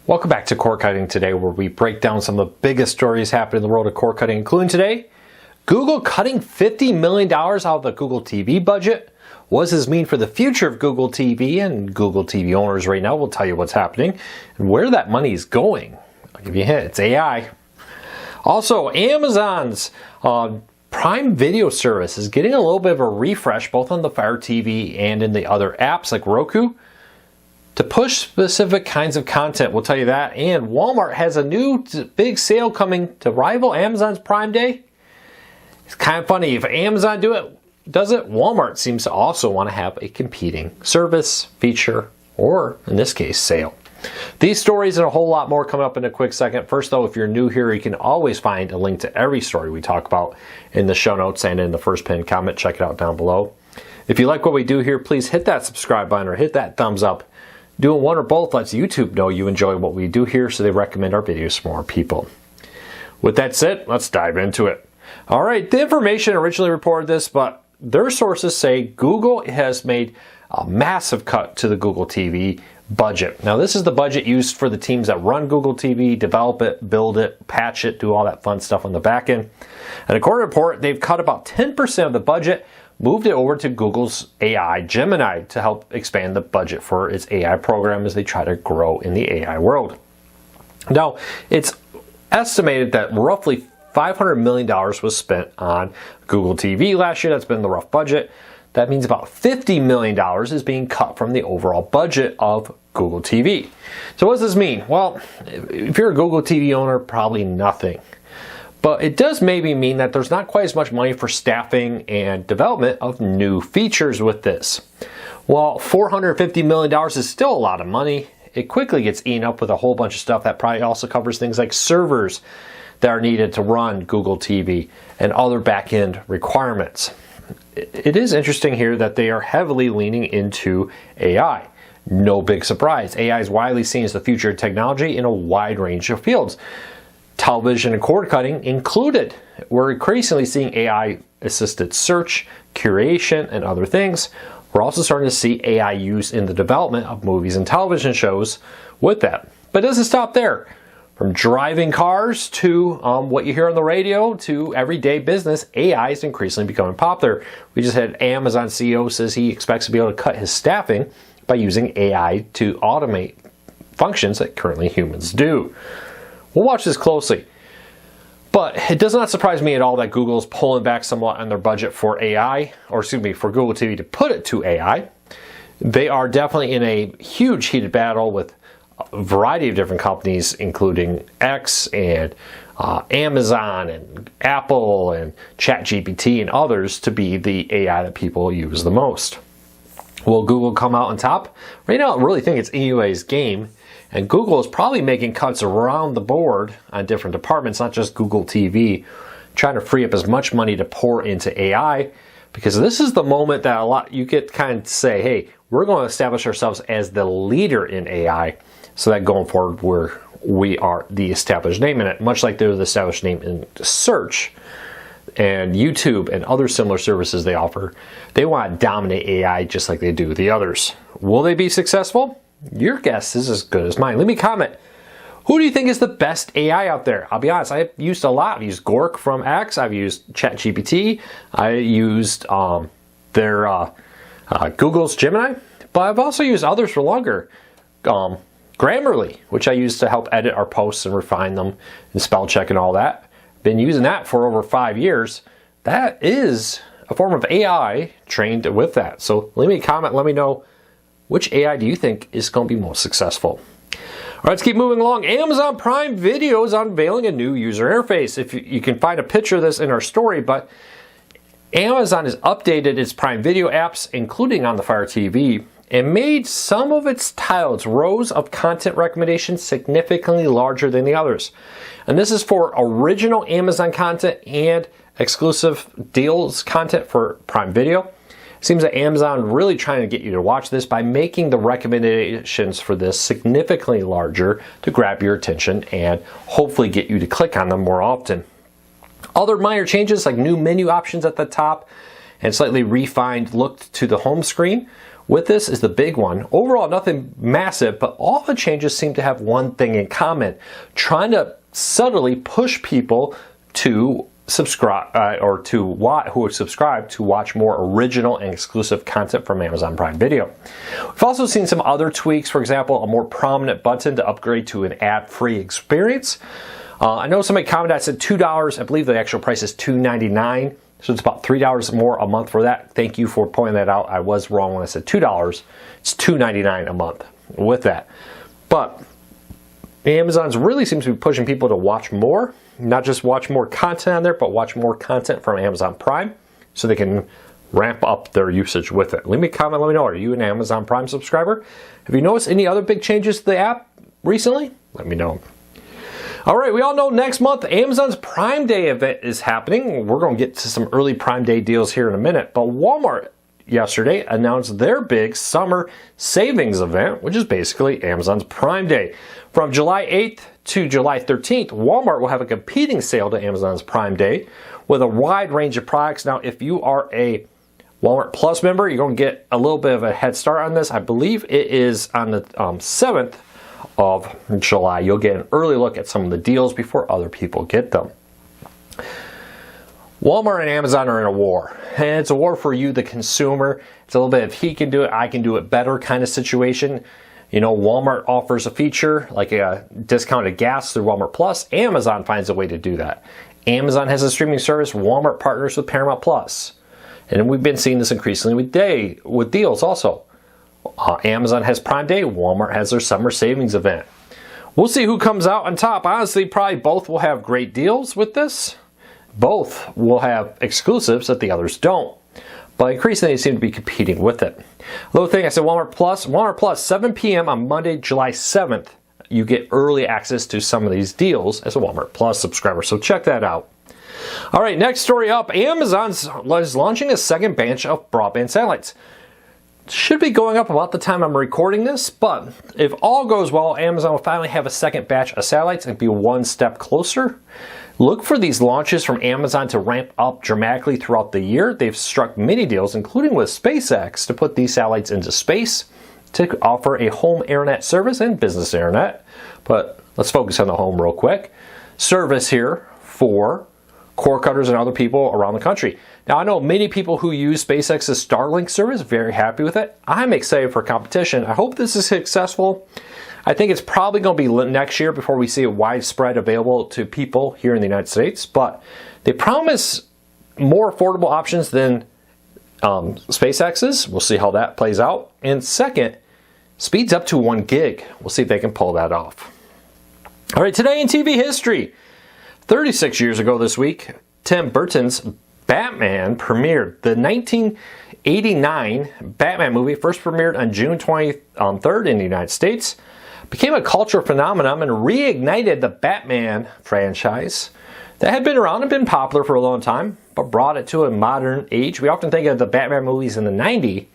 Welcome back to Cord Cutting Today, where we break down some of the biggest stories happening in the world of cord cutting, including today, Google cutting $50 million out of the Google TV budget. What does this mean for the future of Google TV and Google TV owners right now? We'll tell you what's happening and where that money is going. I'll give you a hint. It's AI. Also, Amazon's Prime Video service is getting a little bit of a refresh, both on the Fire TV and in the other apps like Roku, to push specific kinds of content. We'll tell you that. And Walmart has a new big sale coming to rival Amazon's Prime Day. It's kind of funny. If Amazon does it, Walmart seems to also want to have a competing service, feature, or in this case, sale. These stories and a whole lot more coming up in a quick second. First though, if you're new here, you can always find a link to every story we talk about in the show notes and in the first pinned comment. Check it out down below. If you like what we do here, please hit that subscribe button or hit that thumbs up. Doing one or both lets YouTube know you enjoy what we do here, so they recommend our videos to more people. With that said, let's dive into it. All right, the information originally reported this, but their sources say Google has made a massive cut to the Google TV budget. Now, this is the budget used for the teams that run Google TV, develop it, build it, patch it, do all that fun stuff on the back end. And according to the report, they've cut about 10% of the budget, moved it over to Google's AI Gemini to help expand the budget for its AI program as they try to grow in the AI world. Now, it's estimated that roughly $500 million was spent on Google TV last year. That's been the rough budget. That means about $50 million is being cut from the overall budget of Google TV. So what does this mean? Well, if you're a Google TV owner, probably nothing. But it does maybe mean that there's not quite as much money for staffing and development of new features with this. While $450 million is still a lot of money, it quickly gets eaten up with a whole bunch of stuff that probably also covers things like servers that are needed to run Google TV and other back-end requirements. It is interesting here that they are heavily leaning into AI. No big surprise. AI is widely seen as the future of technology in a wide range of fields. Television and cord cutting included. We're increasingly seeing AI-assisted search, curation, and other things. We're also starting to see AI used in the development of movies and television shows with that. But it doesn't stop there. From driving cars to what you hear on the radio to everyday business, AI is increasingly becoming popular. We just had Amazon CEO says he expects to be able to cut his staffing by using AI to automate functions that currently humans do. We'll watch this closely. But it does not surprise me at all that Google is pulling back somewhat on their budget for AI, or excuse me, for Google TV to put it to AI. They are definitely in a huge heated battle with a variety of different companies, including X and Amazon and Apple and ChatGPT and others to be the AI that people use the most. Will Google come out on top? Right now, I really think it's EUA's game. And Google is probably making cuts around the board on different departments, not just Google TV, trying to free up as much money to pour into AI, because this is the moment that you get kind of say, hey, we're going to establish ourselves as the leader in AI, so that going forward we are the established name in it, much like they're the established name in search and YouTube and other similar services they offer. They want to dominate AI just like they do the others. Will they be successful? Your guess is as good as mine. Leave me a comment. Who do you think is the best AI out there? I'll be honest, I've used a lot. I've used Gork from X. I've used ChatGPT. I used Google's Gemini. But I've also used others for longer. Grammarly, which I use to help edit our posts and refine them and spell check and all that. Been using that for over 5 years. That is a form of AI trained with that. So leave me a comment. Let me know, which AI do you think is going to be most successful? All right, let's keep moving along. Amazon Prime Video is unveiling a new user interface. If you can find a picture of this in our story, but Amazon has updated its Prime Video apps, including on the Fire TV, and made some of its tiles, rows of content recommendations, significantly larger than the others. And this is for original Amazon content and exclusive deals content for Prime Video. Seems that Amazon really trying to get you to watch this by making the recommendations for this significantly larger to grab your attention and hopefully get you to click on them more often. Other minor changes like new menu options at the top and slightly refined look to the home screen with this is the big one. Overall, nothing massive, but all the changes seem to have one thing in common: trying to subtly push people to subscribe who subscribe to watch more original and exclusive content from Amazon Prime Video. We've also seen some other tweaks. For example, a more prominent button to upgrade to an ad-free experience. I know somebody commented, I said $2. I believe the actual price is $2.99. So it's about $3 more a month for that. Thank you for pointing that out. I was wrong when I said $2. It's $2.99 a month with that. But Amazon's really seems to be pushing people to watch more, not just watch more content on there, but watch more content from Amazon Prime so they can ramp up their usage with it. Leave me a comment, let me know. Are you an Amazon Prime subscriber? Have you noticed any other big changes to the app recently? Let me know. All right, we all know next month Amazon's Prime Day event is happening. We're going to get to some early Prime Day deals here in a minute, but Walmart yesterday announced their big summer savings event, which is basically Amazon's Prime Day. From July 8th to July 13th, Walmart will have a competing sale to Amazon's Prime Day with a wide range of products. Now, if you are a Walmart Plus member, you're going to get a little bit of a head start on this. I believe it is on the 7th of July. You'll get an early look at some of the deals before other people get them. Walmart and Amazon are in a war, and it's a war for you, the consumer. It's a little bit of he can do it, I can do it better kind of situation. You know, Walmart offers a feature like a discounted gas through Walmart Plus. Amazon finds a way to do that. Amazon has a streaming service. Walmart partners with Paramount Plus. And we've been seeing this increasingly with deals also. Amazon has Prime Day. Walmart has their summer savings event. We'll see who comes out on top. Honestly, probably both will have great deals with this. Both will have exclusives that the others don't. But increasingly, they seem to be competing with it. Little thing, I said Walmart Plus, 7 p.m. on Monday, July 7th. You get early access to some of these deals as a Walmart Plus subscriber, so check that out. All right, next story up. Amazon is launching a second batch of broadband satellites. Should be going up about the time I'm recording this, but if all goes well, Amazon will finally have a second batch of satellites and be one step closer. Look for these launches from Amazon to ramp up dramatically throughout the year. They've struck many deals, including with SpaceX, to put these satellites into space to offer a home internet service and business internet. But let's focus on the home real quick. Service here for cord cutters and other people around the country. Now, I know many people who use SpaceX's Starlink service, very happy with it. I'm excited for competition. I hope this is successful. I think it's probably going to be next year before we see it widespread available to people here in the United States. But they promise more affordable options than SpaceX's. We'll see how that plays out. And second, speeds up to 1 gig. We'll see if they can pull that off. All right, today in TV history. 36 years ago this week, Tim Burton's Batman premiered. The 1989 Batman movie, first premiered on June 23rd in the United States, became a cultural phenomenon and reignited the Batman franchise that had been around and been popular for a long time, but brought it to a modern age. We often think of the Batman movies in the 90s,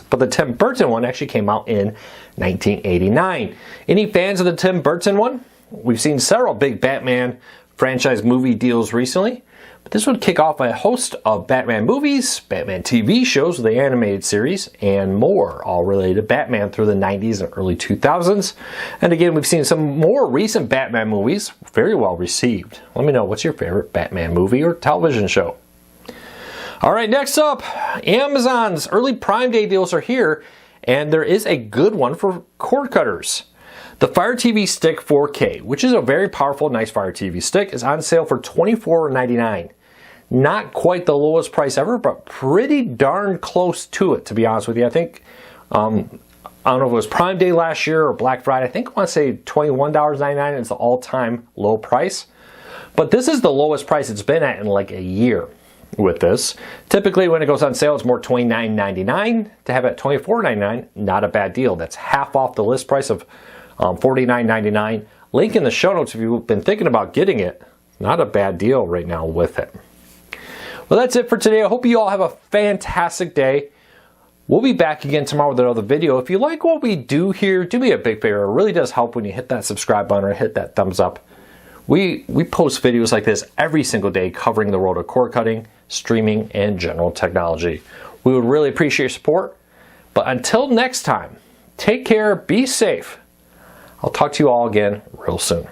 but the Tim Burton one actually came out in 1989. Any fans of the Tim Burton one? We've seen several big Batman franchise movie deals recently, but this would kick off a host of Batman movies, Batman TV shows with the animated series, and more, all related to Batman through the 90s and early 2000s. And again, we've seen some more recent Batman movies, very well received. Let me know, what's your favorite Batman movie or television show? All right, next up, Amazon's early Prime Day deals are here, and there is a good one for cord cutters. The Fire TV Stick 4K, which is a very powerful, nice Fire TV stick, is on sale for $24.99. Not quite the lowest price ever, but pretty darn close to it, to be honest with you. I think, I don't know if it was Prime Day last year or Black Friday. I think I want to say $21.99 is the all-time low price. But this is the lowest price it's been at in like a year with this. Typically, when it goes on sale, it's more $29.99. To have it at $24.99, not a bad deal. That's half off the list price of $49.99. Link in the show notes if you've been thinking about getting it. Not a bad deal right now with it. Well, that's it for today. I hope you all have a fantastic day. We'll be back again tomorrow with another video. If you like what we do here, do me a big favor. It really does help when you hit that subscribe button or hit that thumbs up. We post videos like this every single day covering the world of cord cutting, streaming, and general technology. We would really appreciate your support. But until next time, take care, be safe. I'll talk to you all again real soon.